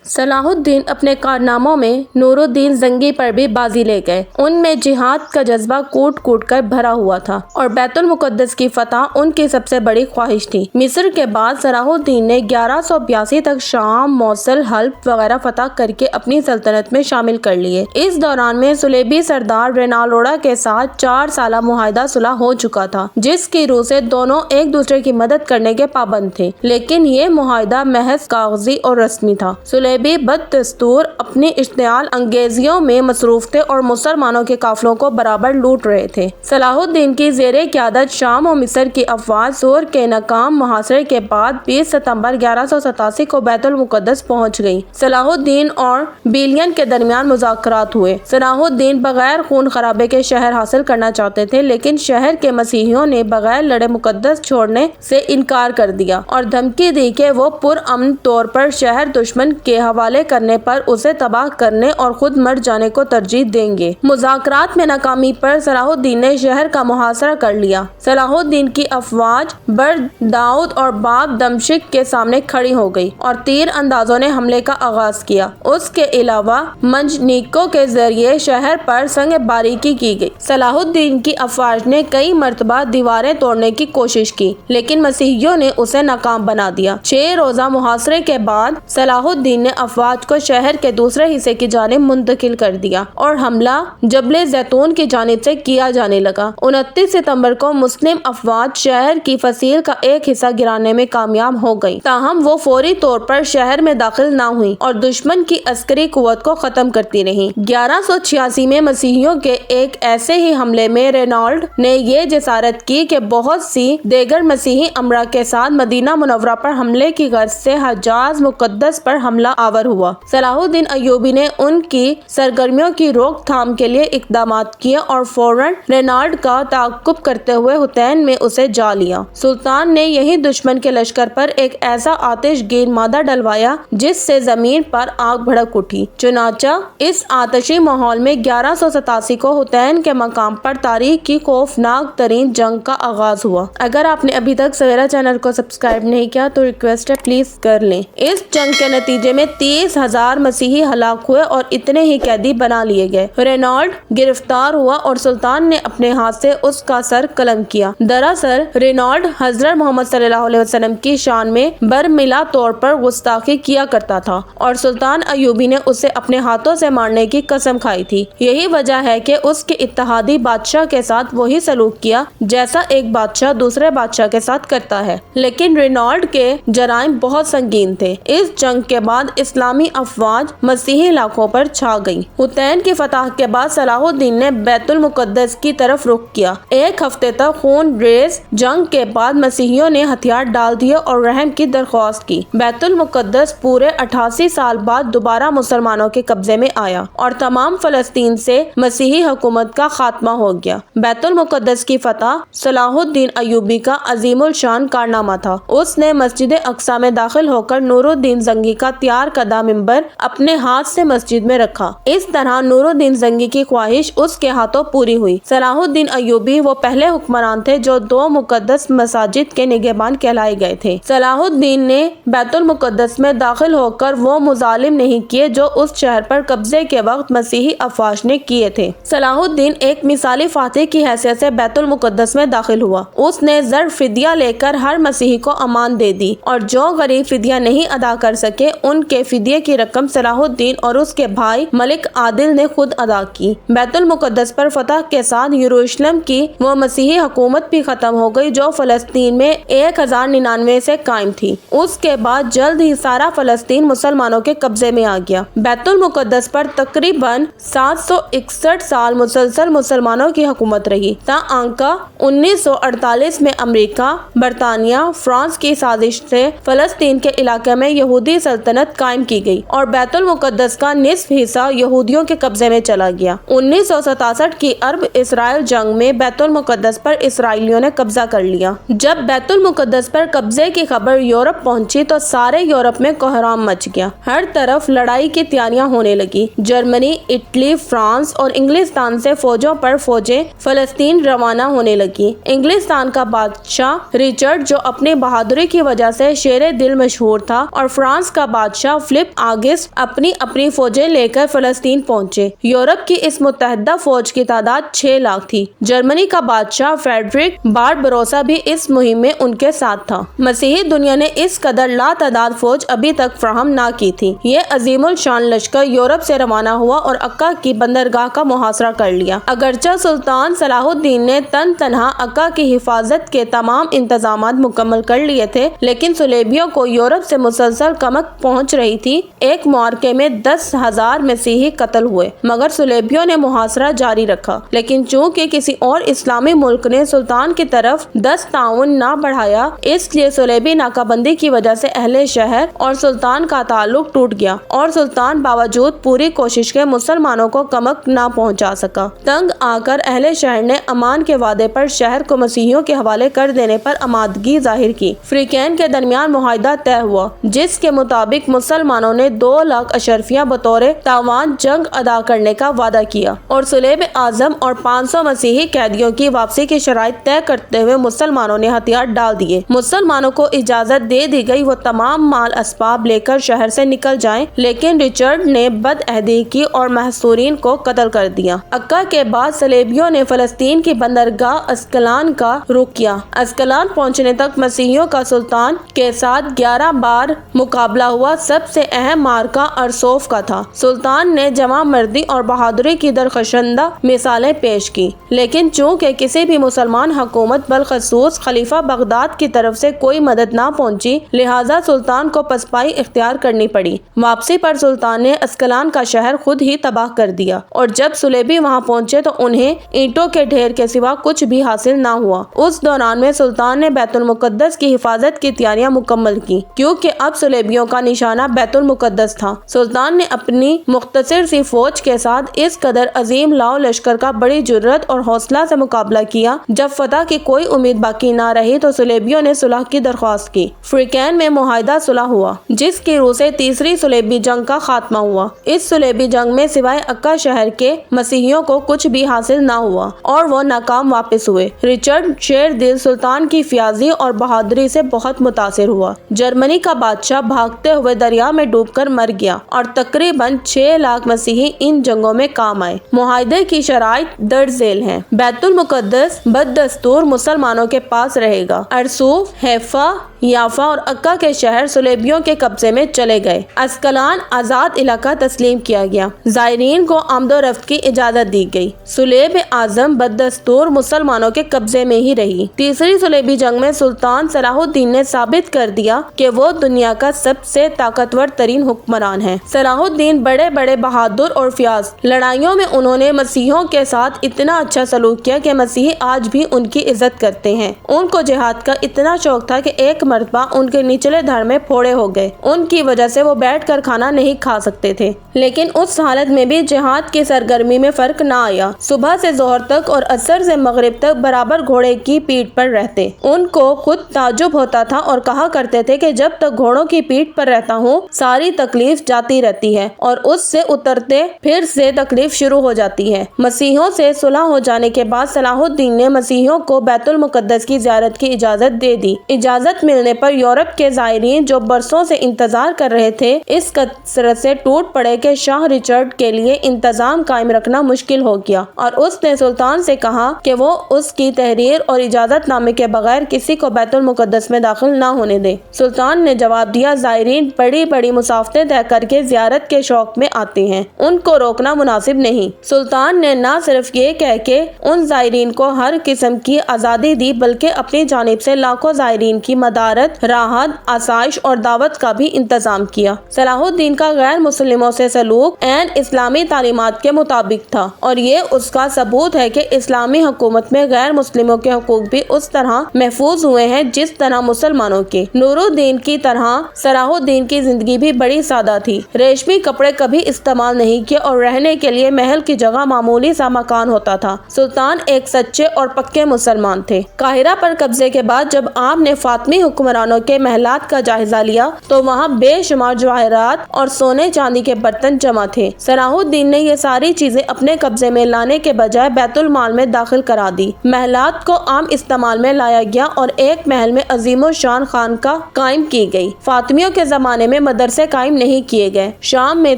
صلاح الدین اپنے کارناموں میں نور الدین زنگی پر بھی بازی لے گئے۔ ان میں جہاد کا جذبہ کوٹ کوٹ کر بھرا ہوا تھا اور بیت المقدس کی فتح ان کی سب سے بڑی خواہش تھی۔ مصر کے بعد صلاح الدین نے 1182 تک شام، موصل، حلب وغیرہ فتح کر کے اپنی سلطنت میں شامل کر لیے۔ اس دوران میں صلیبی سردار رینالوڑا کے ساتھ 4 سالہ معاہدہ صلح ہو چکا تھا، جس کی روح سے دونوں ایک دوسرے کی مدد کرنے کے پابند تھے، لیکن یہ معاہدہ محض کاغذی اور رسمی تھا۔ صلیبی بددستور اپنی اشتعال انگیزیوں میں مصروف تھے اور مسلمانوں کے قافلوں کو برابر لوٹ رہے تھے۔ صلاح الدین کی زیر قیادت شام و مصر کی افواج سور کے ناکام محاصرے کے بعد 20 ستمبر 1187 کو بیت المقدس پہنچ گئی۔ صلاح الدین اور بیلین کے درمیان مذاکرات ہوئے۔ صلاح الدین بغیر خون خرابے کے شہر حاصل کرنا چاہتے تھے، لیکن شہر کے مسیحیوں نے بغیر لڑے مقدس چھوڑنے سے انکار کر دیا اور دھمکی دی کہ وہ پرامن طور پر شہر دشمن کے حوالے کرنے پر اسے تباہ کرنے اور خود مر جانے کو ترجیح دیں گے۔ مذاکرات میں ناکامی پر صلاح الدین نے شہر کا محاصرہ کر لیا۔ صلاح الدین کی افواج برداؤد اور باب دمشق کے سامنے کھڑی ہو گئی اور تیر اندازوں نے حملے کا آغاز کیا۔ اس کے علاوہ منجنیقوں کے ذریعے شہر پر سنگ باری کی گئی۔ صلاح الدین کی افواج نے کئی مرتبہ دیواریں توڑنے کی کوشش کی، لیکن مسیحیوں نے اسے ناکام بنا دیا۔ 6 روزہ محاصرے کے بعد صلاح الدین نے افواج کو شہر کے دوسرے حصے کی جانب منتقل کر دیا اور حملہ جبل زیتون کی جانب سے کیا جانے لگا۔ 29 ستمبر کو مسلم افواج شہر کی فصیل کا ایک حصہ گرانے میں کامیاب ہو گئی، تاہم وہ فوری طور پر شہر میں داخل نہ ہوئی اور دشمن کی عسکری قوت کو ختم کرتی رہیں۔ 1186 میں مسیحیوں کے ایک ایسے ہی حملے میں رینالڈ نے یہ جسارت کی کہ بہت سی دیگر مسیحی امراء کے ساتھ مدینہ منورہ پر حملے کی غرض سے حجاز مقدس پر حملہ آور ہوا۔ صلاح الدین ایوبی نے ان کی سرگرمیوں کی روک تھام کے لیے اقدامات کیے اور فوراً رینالڈ کا تعاقب کرتے ہوئے حطین میں اسے جا لیا۔ سلطان نے یہی دشمن کے لشکر پر ایک ایسا آتش گیر مادہ ڈلوایا جس سے زمین پر آگ بھڑک اٹھی۔ چنانچہ اس آتشی ماحول میں 1187 کو حطین کے مقام پر تاریخ کی خوفناک ترین جنگ کا آغاز ہوا۔ اگر آپ نے ابھی تک سویرا چینل کو سبسکرائب نہیں کیا تو ریکویسٹ ہے پلیز کر لیں۔ اس جنگ کے نتیجے میں 30,000 مسیحی ہلاک ہوئے اور اتنے ہی قیدی بنا لیے گئے۔ رینالڈ گرفتار ہوا اور سلطان نے اپنے ہاتھ سے اس کا سر قلم کیا۔ دراصل رینالڈ حضرت محمد صلی اللہ علیہ وسلم کی شان میں برملا طور پر گستاخی کیا کرتا تھا اور سلطان ایوبی نے اسے اپنے ہاتھوں سے مارنے کی قسم کھائی تھی۔ یہی وجہ ہے کہ اس کے اتحادی بادشاہ کے ساتھ وہی سلوک کیا جیسا ایک بادشاہ دوسرے بادشاہ کے ساتھ کرتا ہے، لیکن رینالڈ کے جرائم بہت سنگین تھے۔ اس جنگ کے بعد اسلامی افواج مسیحی علاقوں پر چھا گئی۔ حطین کی فتح کے بعد صلاح الدین نے بیت المقدس کی طرف رخ کیا۔ 1 ہفتے تک خون ریز جنگ کے بعد مسیحیوں نے ہتھیار ڈال دیے اور رحم کی درخواست کی۔ بیت المقدس پورے 88 سال بعد دوبارہ مسلمانوں کے قبضے میں آیا اور تمام فلسطین سے مسیحی حکومت کا خاتمہ ہو گیا۔ بیت المقدس کی فتح صلاح الدین ایوبی کا عظیم الشان کارنامہ تھا۔ اس نے مسجد اقصی میں داخل ہو کر نور الدین زنگی کا تیار کردہ منبر اپنے ہاتھ سے مسجد میں رکھا۔ اس طرح نور الدین زنگی کی خواہش اس کے ہاتھوں پوری ہوئی۔ صلاح الدین ایوبی وہ پہلے حکمران تھے جو 2 مقدس مساجد کے نگہبان کہلائے گئے تھے۔ صلاح الدین نے بیت المقدس میں داخل ہو کر وہ مظالم نہیں کیے جو اس شہر پر قبضے کے وقت مسیحی افواج نے کیے تھے۔ صلاح الدین ایک مثالی فاتح کی حیثیت سے بیت المقدس میں داخل ہوا۔ اس نے زر فدیہ لے کر ہر مسیحی کو امان دے دی اور جو غریب فدیہ نہیں ادا کر سکے ان کے فدیے کی رقم صلاح الدین اور اس کے بھائی ملک عادل نے خود ادا کی۔ بیت المقدس پر فتح کے ساتھ یروشلم کی وہ مسیحی حکومت بھی ختم ہو گئی جو فلسطین میں 1099 سے قائم تھی۔ اس کے بعد جلد ہی سارا فلسطین مسلمانوں کے قبضے میں آ گیا۔ بیت المقدس پر تقریباً 761 سال مسلسل مسلمانوں کی حکومت رہی، تاآنکہ 1948 میں امریکہ، برطانیہ، فرانس کی سازش سے فلسطین کے علاقے میں یہودی سلطنت قائم کی گئی اور بیت المقدس کا نصف حصہ یہودیوں کے قبضے میں چلا گیا۔ 1967 کی عرب اسرائیل جنگ میں بیت المقدس پر اسرائیلیوں نے قبضہ کر لیا۔ جب بیت المقدس پر قبضے کی خبر یورپ پہنچی تو سارے یورپ میں کوہرام مچ گیا۔ ہر طرف لڑائی کی تیاریاں ہونے لگی۔ جرمنی، اٹلی، فرانس اور انگلستان سے فوجوں پر فوجیں فلسطین روانہ ہونے لگی۔ انگلستان کا بادشاہ رچرڈ جو اپنی بہادری کی وجہ سے شیر دل مشہور تھا اور فرانس کا بادشاہ بادشاہ فلپ آگسٹ اپنی اپنی فوجیں لے کر فلسطین پہنچے۔ یورپ کی اس متحدہ فوج کی تعداد 6 لاکھ تھی۔ جرمنی کا بادشاہ فریڈرک باربروسا بھی اس مہم میں ان کے ساتھ تھا۔ مسیحی دنیا نے اس قدر لاتعداد فوج ابھی تک فراہم نہ کی تھی۔ یہ عظیم الشان لشکر یورپ سے روانہ ہوا اور عکا کی بندرگاہ کا محاصرہ کر لیا۔ اگرچہ سلطان صلاح الدین نے تنہا عکا کی حفاظت کے تمام انتظامات مکمل کر لیے تھے، لیکن صلیبیوں کو یورپ سے مسلسل کمک پہنچ رہی تھی۔ ایک معرکے میں 10,000 مسیحی قتل ہوئے، مگر صلیبیوں نے محاصرہ جاری رکھا۔ لیکن چونکہ کسی اور اسلامی ملک نے سلطان کی طرف تعاون نہ بڑھایا، اس لیے صلیبی ناکہ بندی کی وجہ سے اہل شہر اور سلطان کا تعلق ٹوٹ گیا اور سلطان باوجود پوری کوشش کے مسلمانوں کو کمک نہ پہنچا سکا۔ تنگ آ کر اہل شہر نے امان کے وعدے پر شہر کو مسیحیوں کے حوالے کر دینے پر آمادگی ظاہر کی۔ فریقین کے درمیان معاہدہ طے ہوا، جس کے مطابق مسلمانوں نے 2 لاکھ اشرفیہ بطور تاوان جنگ ادا کرنے کا وعدہ کیا اور صلیب اعظم اور 500 مسیحی قیدیوں کی واپسی کی شرائط طے کرتے ہوئے مسلمانوں نے ہتھیار ڈال دیے۔ مسلمانوں کو اجازت دے دی گئی وہ تمام مال اسباب لے کر شہر سے نکل جائیں، لیکن رچرڈ نے بدعہدی کی اور محصورین کو قتل کر دیا۔ عکا کے بعد صلیبیوں نے فلسطین کی بندرگاہ اسکلان کا رخ کیا۔ اسکلان پہنچنے تک مسیحیوں کا سلطان کے ساتھ 11 بار مقابلہ ہوا۔ سب سے اہم معرکہ ارسوف کا تھا۔ سلطان نے جواں مردی اور بہادری کی درخشندہ مثالیں پیش کی، لیکن چونکہ کسی بھی مسلمان حکومت بالخصوص خلیفہ بغداد کی طرف سے کوئی مدد نہ پہنچی، لہٰذا سلطان کو پسپائی اختیار کرنی پڑی۔ واپسی پر سلطان نے اسکلان کا شہر خود ہی تباہ کر دیا اور جب صلیبی وہاں پہنچے تو انہیں اینٹوں کے ڈھیر کے سوا کچھ بھی حاصل نہ ہوا۔ اس دوران میں سلطان نے بیت المقدس کی حفاظت کی تیاریاں مکمل کی، کیونکہ اب صلیبیوں کا نشانہ بیت المقدس تھا۔ سلطان نے اپنی مختصر سی فوج کے ساتھ اس قدر عظیم لاؤ لشکر کا بڑی جرأت اور حوصلہ سے مقابلہ کیا۔ جب فتح کی کوئی امید باقی نہ رہی تو صلیبیوں نے صلح کی درخواست کی۔ فریقین میں معاہدہ صلح ہوا، جس کی روح سے تیسری صلیبی جنگ کا خاتمہ ہوا۔ اس صلیبی جنگ میں سوائے عکا شہر کے مسیحیوں کو کچھ بھی حاصل نہ ہوا اور وہ ناکام واپس ہوئے۔ رچرڈ شیر دل سلطان کی فیاضی اور بہادری سے بہت متاثر ہوا۔ جرمنی کا بادشاہ بھاگتے ہوئے دریا میں ڈوب کر مر گیا اور تقریباً 6 لاکھ مسیحی ان جنگوں میں کام آئے۔ معاہدے کی شرائط درج ذیل ہیں۔ بیت المقدس بدستور مسلمانوں کے پاس رہے گا۔ ارسوف، حیفا، یافا اور عکا کے شہر صلیبیوں کے قبضے میں چلے گئے۔ اسکلان آزاد علاقہ تسلیم کیا گیا۔ زائرین کو آمد و رفت کی اجازت دی گئی۔ صلیب اعظم بدستور مسلمانوں کے قبضے میں ہی رہی۔ تیسری صلیبی جنگ میں سلطان صلاح الدین نے ثابت کر دیا کہ وہ دنیا کا سب سے طاقتور ترین حکمران ہے۔ صلاح الدین بڑے بڑے بہادر اور فیاض لڑائیوں میں انہوں نے مسیحیوں کے ساتھ اتنا اچھا سلوک کیا کہ مسیحی آج بھی ان کی عزت کرتے ہیں۔ ان کو جہاد کا اتنا شوق تھا کہ ایک مرتبہ ان کے نچلے دھڑ میں پھوڑے ہو گئے۔ ان کی وجہ سے وہ بیٹھ کر کھانا نہیں کھا سکتے تھے، لیکن اس حالت میں بھی جہاد کی سرگرمی میں فرق نہ آیا۔ صبح سے ظہر تک اور عصر سے مغرب تک برابر گھوڑے کی پیٹھ پر رہتے۔ ان کو خود تعجب ہوتا تھا اور کہا کرتے تھے کہ جب تک گھوڑوں کی پیٹھ پر رہتا ہوں ساری تکلیف جاتی رہتی ہے اور اس سے اترتے پھر سے تکلیف شروع ہو جاتی ہے۔ مسیحیوں سے صلح ہو جانے کے بعد صلاح الدین نے مسیحیوں کو بیت المقدس کی زیارت کی اجازت دے دی۔ اجازت ملنے پر یورپ کے زائرین جو برسوں سے انتظار کر رہے تھے اس کثرت سے ٹوٹ پڑے کہ شاہ رچرڈ کے لیے انتظام قائم رکھنا مشکل ہو گیا اور اس نے سلطان سے کہا کہ وہ اس کی تحریر اور اجازت نامے کے بغیر کسی کو بیت المقدس میں داخل نہ ہونے دے۔ سلطان نے جواب دیا، زائرین بڑی بڑی مسافتیں طے کر کے زیارت کے شوق میں آتے ہیں، ان کو روکنا مناسب نہیں۔ سلطان نے نہ صرف یہ کہہ کے ان زائرین کو ہر قسم کی آزادی دی بلکہ اپنی جانب سے لاکھوں زائرین کی مدارت، راحت، آسائش اور دعوت کا بھی انتظام کیا۔ صلاح الدین کا غیر مسلموں سے سلوک عین اسلامی تعلیمات کے مطابق تھا اور یہ اس کا ثبوت ہے کہ اسلامی حکومت میں غیر مسلموں کے حقوق بھی اس طرح محفوظ ہوئے ہیں جس طرح مسلمانوں کے۔ نور الدین کی طرح صلاح الدین کی زندگی بھی بڑی سادہ تھی۔ ریشمی کپڑے کبھی استعمال نہیں کیے اور رہنے کے لیے محل کی جگہ معمولی سا مکان ہوتا تھا۔ سلطان ایک سچے اور پکے مسلمان تھے۔ قاہرہ پر قبضے کے بعد جب آپ نے فاطمی حکمرانوں کے محلات کا جائزہ لیا تو وہاں بے شمار جواہرات اور سونے چاندی کے برتن جمع تھے۔ صلاح الدین نے یہ ساری چیزیں اپنے قبضے میں لانے کے بجائے بیت المال میں داخل کرا دی۔ محلات کو عام استعمال میں لایا گیا اور ایک محل میں عظیم الشان خانقاہ قائم کی گئی۔ فاطمیوں کے زمانے میں میں مدرسے قائم نہیں کیے گئے۔ شام میں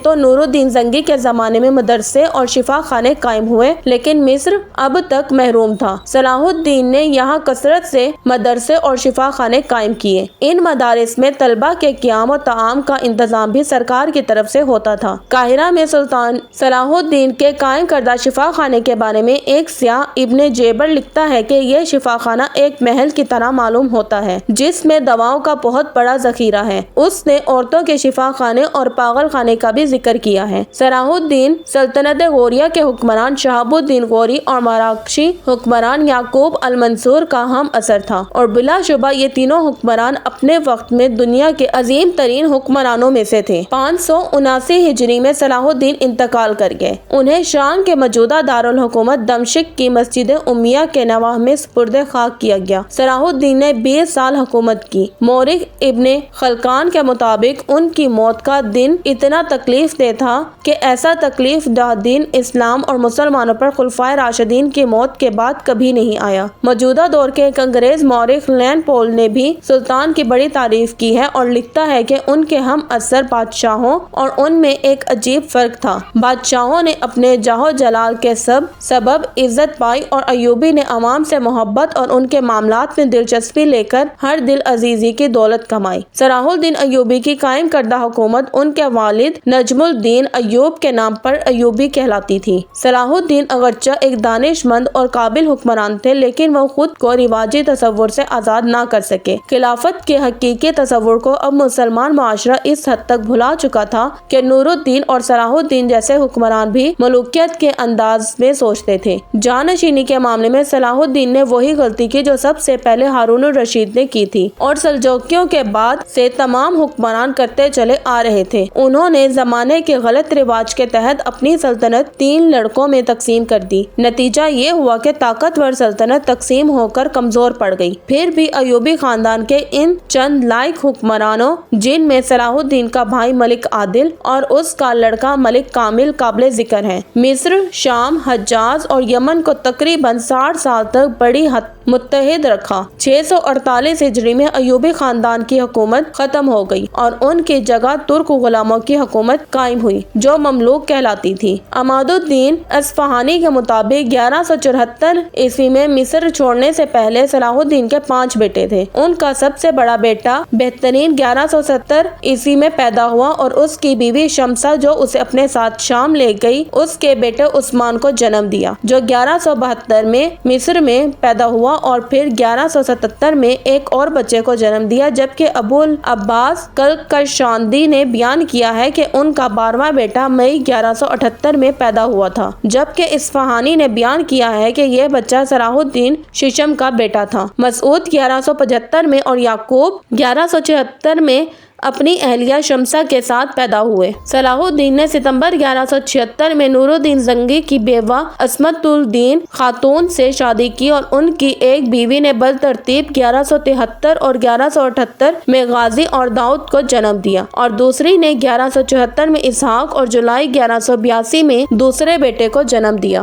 تو نور الدین زنگی کے زمانے میں مدرسے اور شفا خانے قائم ہوئے، لیکن مصر اب تک محروم تھا۔ صلاح الدین نے یہاں کثرت سے مدرسے اور شفا خانے قائم کیے۔ ان مدارس میں طلبہ کے قیام اور طعام کا انتظام بھی سرکار کی طرف سے ہوتا تھا۔ قاہرہ میں سلطان صلاح الدین کے قائم کردہ شفا خانے کے بارے میں ایک سیاح ابن جیبر لکھتا ہے کہ یہ شفا خانہ ایک محل کی طرح معلوم ہوتا ہے جس میں دواؤں کا بہت بڑا ذخیرہ ہے۔ اس نے عورتوں کے شفا خانے اور پاگل خانے کا بھی ذکر کیا ہے۔ صلاح الدین سلطنت غوریہ کے حکمران شہاب الدین غوری اور مراکشی حکمران یعقوب المنصور کا ہم اثر تھا، اور بلا شبہ یہ تینوں حکمران اپنے وقت میں دنیا کے عظیم ترین حکمرانوں میں سے تھے۔ 579 ہجری میں صلاح الدین انتقال کر گئے۔ انہیں شام کے موجودہ دارالحکومت دمشق کی مسجد امیہ کے نواح میں سپرد خاک کیا گیا۔ صلاح الدین نے 20 سال حکومت کی۔ مورخ ابن خلقان کے مطابق ان کی موت کا دن اتنا تکلیف دہ تھا کہ ایسا تکلیف دہ دن اسلام اور مسلمانوں پر خلفائے راشدین کی موت کے بعد کبھی نہیں آیا۔ موجودہ دور کے ایک انگریز مورخ لین پول نے بھی سلطان کی بڑی تعریف کی ہے اور لکھتا ہے کہ ان کے ہم اثر بادشاہوں اور ان میں ایک عجیب فرق تھا۔ بادشاہوں نے اپنے جاہ و جلال کے سبب عزت پائی اور ایوبی نے عوام سے محبت اور ان کے معاملات میں دلچسپی لے کر ہر دل عزیزی کی دولت کمائی۔ صلاح الدین ایوبی کی قائم کردہ حکومت ان کے والد نجم الدین ایوب کے نام پر ایوبی کہلاتی تھی۔ صلاح الدین اگرچہ ایک دانش مند اور قابل حکمران تھے، لیکن وہ خود کو رواجی تصور سے آزاد نہ کر سکے۔ خلافت کے حقیقی تصور کو اب مسلمان معاشرہ اس حد تک بھلا چکا تھا کہ نور الدین اور صلاح الدین جیسے حکمران بھی ملوکیت کے انداز میں سوچتے تھے۔ جانشینی کے معاملے میں صلاح الدین نے وہی غلطی کی جو سب سے پہلے ہارون الرشید نے کی تھی اور سلجوکیوں کے بعد سے تمام حکمران کرتے چلے آ رہے تھے۔ انہوں نے زمانے کے غلط رواج کے تحت اپنی سلطنت 3 لڑکوں میں تقسیم کر دی۔ نتیجہ یہ ہوا کہ طاقتور سلطنت تقسیم ہو کر کمزور پڑ گئی۔ پھر بھی ایوبی خاندان کے ان چند لائق حکمرانوں، جن میں صلاح الدین کا بھائی ملک عادل اور اس کا لڑکا ملک کامل قابل ذکر ہیں، مصر، شام، حجاز اور یمن کو تقریباً 60 سال تک بڑی حد متحد رکھا۔ 648 ہجری میں ایوبی خاندان کی حکومت ختم ہو گئی اور ان کی جگہ ترک غلاموں کی حکومت قائم ہوئی جو مملوک کہلاتی تھی۔ عماد الدین اصفہانی کے مطابق 1174 عیسوی میں مصر چھوڑنے سے پہلے صلاح الدین کے 5 بیٹے تھے۔ ان کا سب سے بڑا بیٹا بہترین 1170 عیسوی میں پیدا ہوا اور اس کی بیوی شمسہ جو اسے اپنے ساتھ شام لے گئی، اس کے بیٹے عثمان کو جنم دیا جو 1172 میں مصر میں پیدا ہوا اور پھر 1177 میں ایک اور بچے کو جنم دیا، جبکہ ابو العباس کلکشاندی نے بیان کیا ہے کہ ان کا 12واں بیٹا مئی 1178 میں پیدا ہوا تھا، جبکہ اصفہانی نے بیان کیا ہے کہ یہ بچہ صلاح الدین ششم کا بیٹا تھا۔ مسعود 1175 میں اور یعقوب 1176 میں اپنی اہلیہ شمسہ کے ساتھ پیدا ہوئے۔ صلاح الدین نے ستمبر 1176 میں نور الدین زنگی کی بیوہ عصمت الدین خاتون سے شادی کی اور ان کی ایک بیوی نے بالترتیب 1173 اور 1178 میں غازی اور داؤد کو جنم دیا اور دوسری نے 1174 میں اسحاق اور جولائی 1182 میں دوسرے بیٹے کو جنم دیا۔